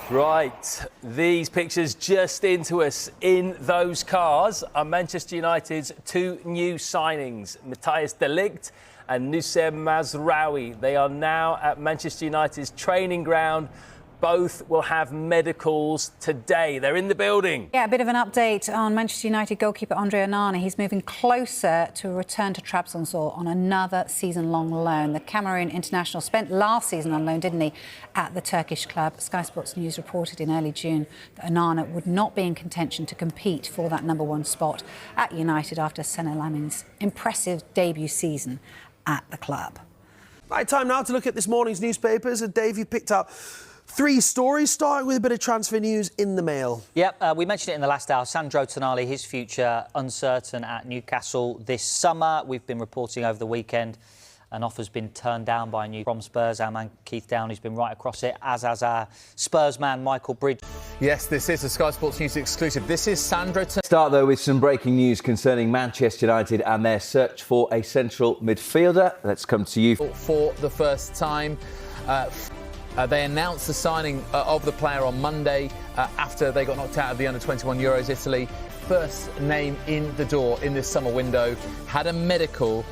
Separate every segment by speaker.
Speaker 1: Right, these pictures just into us in those cars are Manchester United's two new signings, Matthijs de Ligt and Noussair Mazraoui. They are now at Manchester United's training ground. Both will have medicals today. They're in the building.
Speaker 2: Yeah, a bit of an update on Manchester United goalkeeper André Onana. He's moving closer to a return to Trabzonspor on another season-long loan. The Cameroonian international spent last season on loan, didn't he, at the Turkish club. Sky Sports News reported in early June that Onana would not be in contention to compete for that #1 spot at United after Senna Lamin's impressive debut season at the club.
Speaker 3: Right, time now to look at this morning's newspapers. And Dave, you picked up 3 stories, starting with a bit of transfer news in the Mail.
Speaker 4: Yep, we mentioned it in the last hour. Sandro Tonali, his future uncertain at Newcastle this summer. We've been reporting over the weekend an offer's been turned down by from Spurs. Our man Keith Downey's been right across it, as has our Spurs man Michael Bridge.
Speaker 5: Yes, this is a Sky Sports News exclusive. This is Sandro Tonali.
Speaker 1: Start though with some breaking news concerning Manchester United and their search for a central midfielder. Let's come to you.
Speaker 5: For the first time, they announced the signing of the player on Monday after they got knocked out of the Under-21 Euros Italy. First name in the door in this summer window. Had a medical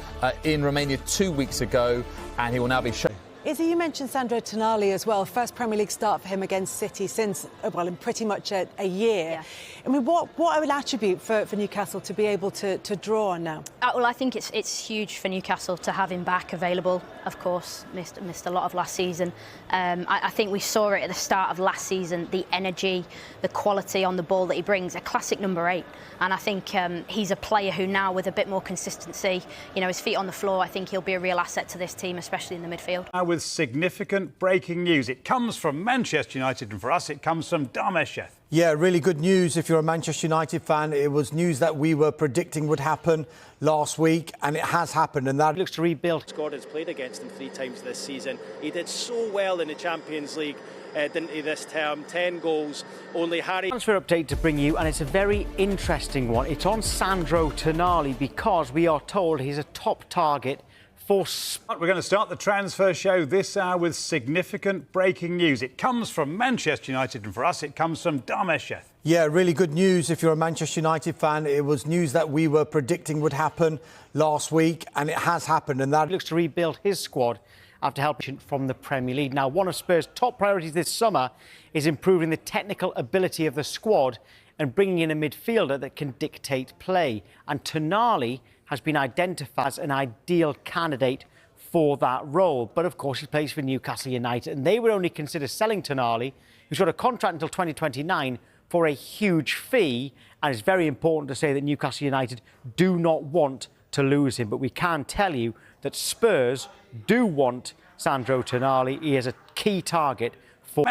Speaker 5: in Romania 2 weeks ago, and he will now be shown.
Speaker 6: Izzy, you mentioned Sandro Tonali as well. First Premier League start for him against City since, well, in pretty much a year.
Speaker 7: Yeah.
Speaker 6: I mean, what I would attribute for Newcastle to be able to draw on now?
Speaker 7: Well, I think it's huge for Newcastle to have him back available. Of course, missed a lot of last season. I think we saw it at the start of last season, the energy, the quality on the ball that he brings, a classic number 8. And I think he's a player who now, with a bit more consistency, you know, his feet on the floor, I think he'll be a real asset to this team, especially in the midfield.
Speaker 8: With significant breaking news. It comes from Manchester United, and for us it comes from Darmesheth.
Speaker 9: Yeah, really good news if you're a Manchester United fan. It was news that we were predicting would happen last week, and it has happened, and that
Speaker 10: looks to rebuild.
Speaker 11: Scott has played against him 3 times this season. He did so well in the Champions League, didn't he, this term? 10 goals, only Harry.
Speaker 10: Transfer update to bring you, and it's a very interesting one. It's on Sandro Tonali because we are told he's a top target for...
Speaker 8: We're going to start the transfer show this hour with significant breaking news. It comes from Manchester United, and for us it comes from Darmesheth.
Speaker 9: Yeah, really good news if you're a Manchester United fan. It was news that we were predicting would happen last week, and it has happened, and that
Speaker 10: looks to rebuild his squad after helping from the Premier League. Now, one of Spurs' top priorities this summer is improving the technical ability of the squad and bringing in a midfielder that can dictate play. And Tonali has been identified as an ideal candidate for that role. But, of course, he plays for Newcastle United, and they would only consider selling Tonali, who's got a contract until 2029, for a huge fee. And it's very important to say that Newcastle United do not want to lose him. But we can tell you that Spurs do want Sandro Tonali. He is a key target for...